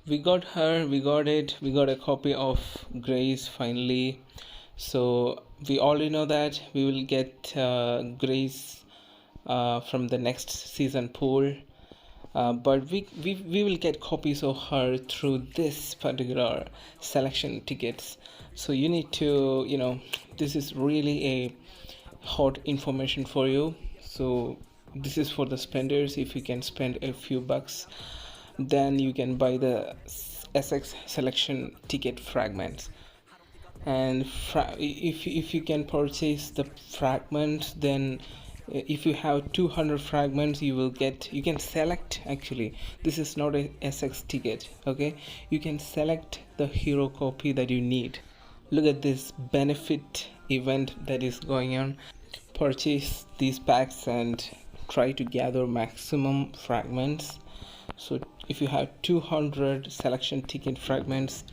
We got her, we got it, we got a copy of Grace finally. So we already know that we will get Grace from the next season pool. But we will get copies of her through this particular selection tickets. So you need to, this is really a hot information for you. So this is for the spenders. If you can spend a few bucks, then you can buy the SX selection ticket fragments. And if you can purchase the fragments, then if you have 200 fragments, you can select. Actually, this is not a SX ticket, okay? You can select the hero copy that you need. Look at this benefit event that is going on. Purchase these packs and try to gather maximum fragments. So if you have 200 selection ticket fragments,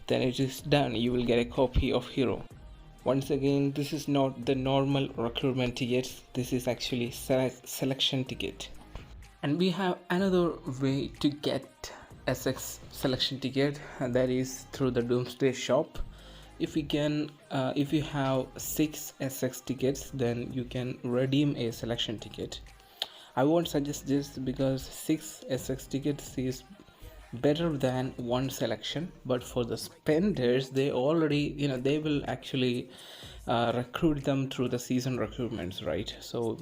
then it is done. You will get a copy of hero. Once again, this is not the normal recruitment tickets, this is actually selection ticket. And we have another way to get SX selection ticket, and that is through the Doomsday shop. If you have 6 SX tickets, then you can redeem a selection ticket. I won't suggest this because 6 SX tickets is better than one selection, but for the spenders, they already, they will actually recruit them through the season recruitments, right? So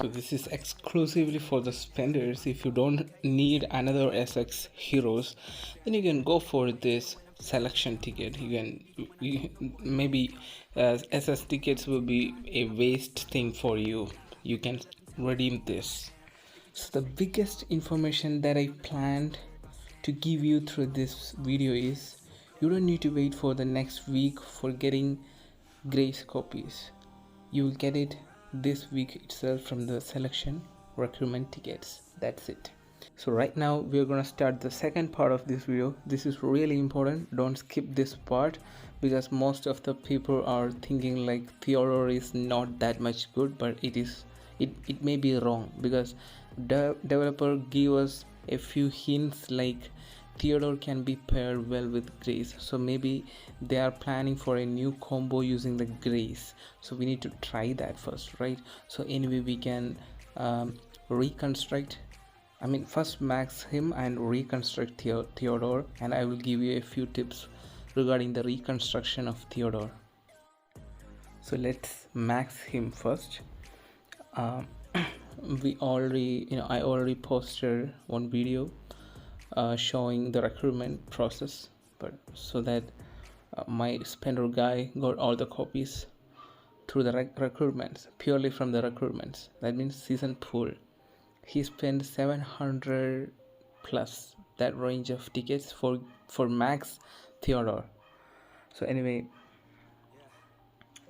this is exclusively for the spenders. If you don't need another SX heroes, then you can go for this selection ticket. Maybe SS tickets will be a waste thing for you. You can redeem this. So the biggest information that I planned to give you through this video is, you don't need to wait for the next week for getting Grace copies. You will get it this week itself from the selection recruitment tickets. That's it. So right now we're gonna start the second part of this video. This is really important. Don't skip this part, because most of the people are thinking like Theodore is not that much good, but it may be wrong, because the developer gave us a few hints like Theodore can be paired well with Grace. So maybe they are planning for a new combo using the Grace. So we need to try that first, right? So anyway, we can reconstruct. First max him and reconstruct Theodore, and I will give you a few tips regarding the reconstruction of Theodore. So let's max him first. I already posted one video showing the recruitment process, but so that my spender guy got all the copies through the recruitments, purely from the recruitments. That means season pool. He spent 700 plus that range of tickets for max Theodore. So anyway,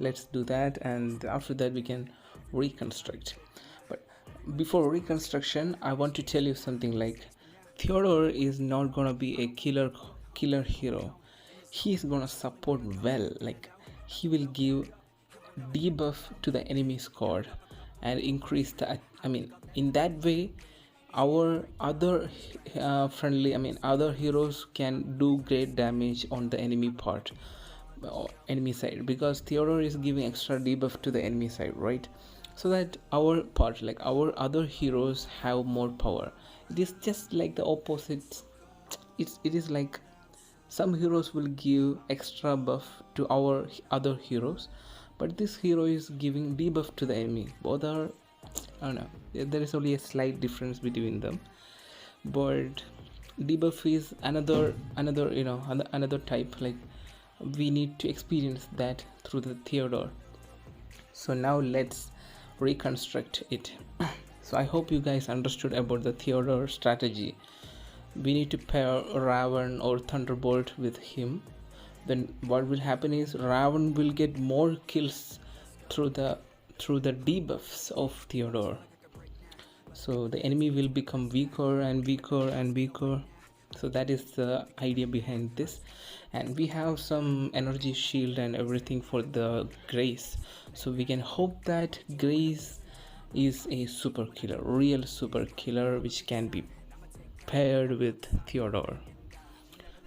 let's do that, and after that we can reconstruct. But before reconstruction, I want to tell you something like, Theodore is not gonna be a killer hero. He's gonna support well. Like, he will give debuff to the enemy squad and increase the in that way our other other heroes can do great damage on the enemy side, because Theodore is giving extra debuff to the enemy side, right? So that our other heroes have more power. It is just like the opposite. It is like some heroes will give extra buff to our other heroes, but this hero is giving debuff to the enemy. Both are, I don't know, there is only a slight difference between them, but debuff is another type. Like, we need to experience that through the Theodore. So now let's reconstruct it. So I hope you guys understood about the Theodore strategy. We need to pair Raven or Thunderbolt with him. Then what will happen is Raven will get more kills through the debuffs of Theodore. So the enemy will become weaker and weaker and weaker. So that is the idea behind this. And we have some energy shield and everything for the Grace. So we can hope that Grace is a super killer, real super killer, which can be paired with Theodore.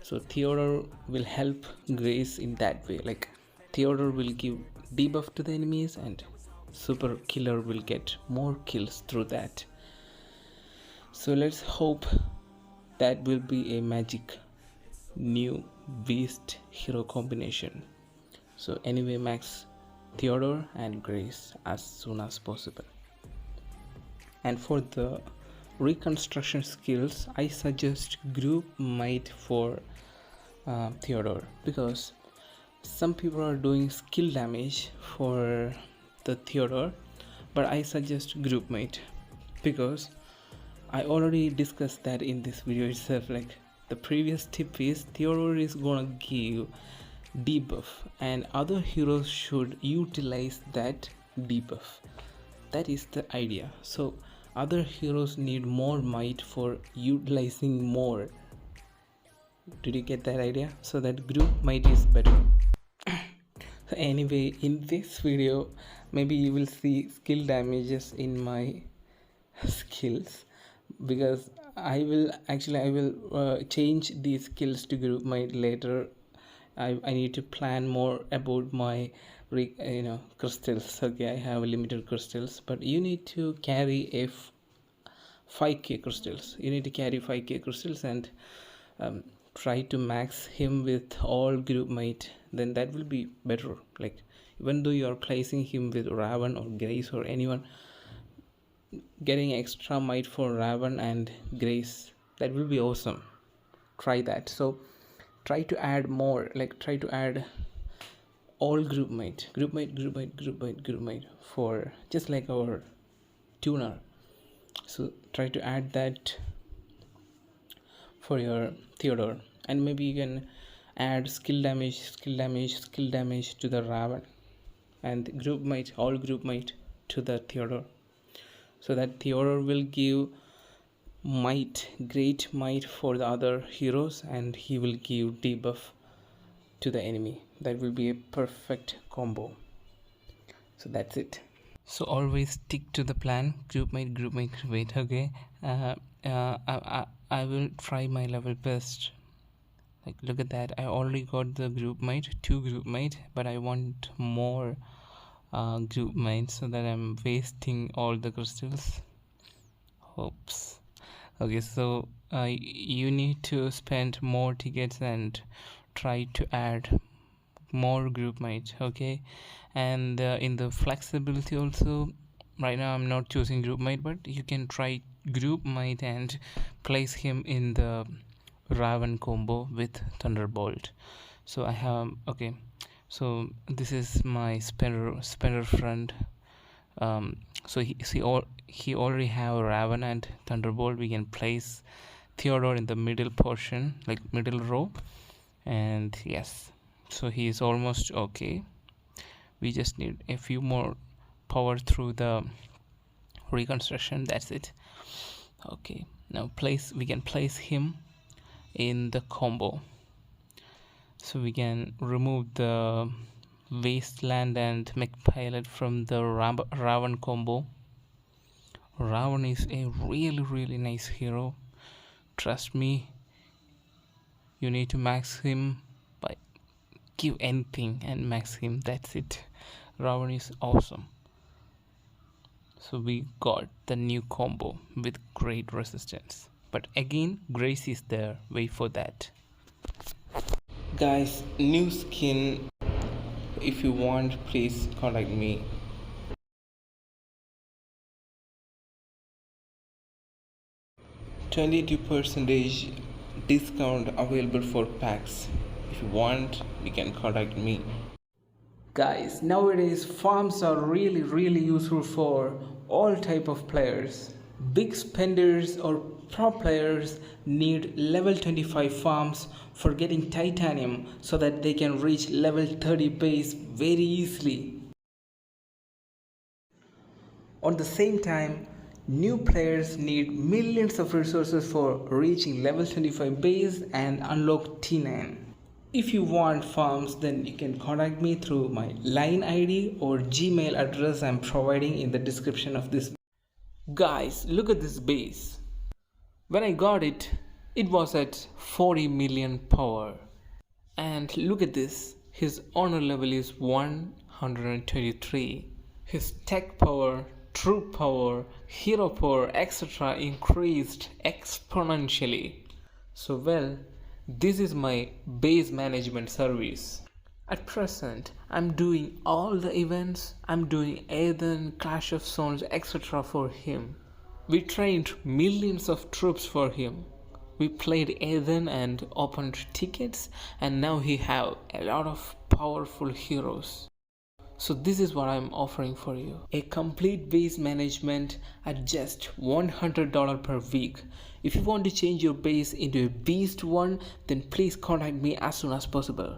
So Theodore will help Grace in that way. Like Theodore will give debuff to the enemies and Super Killer will get more kills through that. So let's hope that will be a magic new beast hero combination. So anyway, max Theodore and Grace as soon as possible. And for the reconstruction skills, I suggest group might for Theodore, because some people are doing skill damage for the Theodore, but I suggest group mate because I already discussed that in this video itself. Like the previous tip is Theodore is gonna give debuff and other heroes should utilize that debuff. That is the idea. So other heroes need more might for utilizing more. Did you get that idea? So that group might is better. So anyway, in this video maybe you will see skill damages in my skills, because I will change these skills to group might later. I need to plan more about my crystals. Okay, I have limited crystals, but you need to carry 5k crystals. You need to carry 5k crystals and try to max him with all group might. Then that will be better. Like even though you are placing him with Raven or Grace or anyone, getting extra might for Raven and Grace, that will be awesome. Try that. So try to add more, like try to add all group might for just like our tuner. So try to add that for your Theodore, and maybe you can add skill damage to the Raven and all group might to the Theodore, so that Theodore will give great might for the other heroes and he will give debuff to the enemy. That will be a perfect combo. So that's it. So always stick to the plan. Group might. Okay, I will try my level best. Like look at that, I already got the two group might, but I want more group might, so that I'm wasting all the crystals. Oops. Okay, so you need to spend more tickets and try to add more group might. Okay, and in the flexibility also, right now I'm not choosing group might, but you can try group might and place him in the Raven combo with Thunderbolt. So I have, okay, so this is my spender friend. So he already have Raven and Thunderbolt. We can place Theodore in the middle portion, like middle row, and yes, so he is almost okay. We just need a few more power through the reconstruction. That's it. Okay, now we can place him in the combo. So we can remove the Wasteland and McPilot from the Raven combo. Raven is a really nice hero. Trust me, you need to max him by give anything and max him. That's it. Raven is awesome. So we got the new combo with great resistance. But again, Grace is there. Wait for that. Guys, new skin. If you want, please contact me. 22% discount available for packs. If you want, you can contact me. Guys, nowadays farms are really useful for all type of players. Big spenders or pro players need level 25 farms for getting titanium so that they can reach level 30 base very easily. On the same time, new players need millions of resources for reaching level 25 base and unlock T9. If you want farms, then you can contact me through my line ID or Gmail address I'm providing in the description of this. Guys, look at this base. When I got it, It was at 40 million power. And look at this, his honor level is 123. His tech power, troop power, hero power, etc. increased exponentially. So well, this is my base management service. At present, I'm doing all the events. I'm doing Aiden, Clash of Zones, etc. for him. We trained millions of troops for him. We played Aiden and opened tickets, and now he have a lot of powerful heroes. So this is what I'm offering for you. A complete base management at just $100 per week. If you want to change your base into a beast one, then please contact me as soon as possible.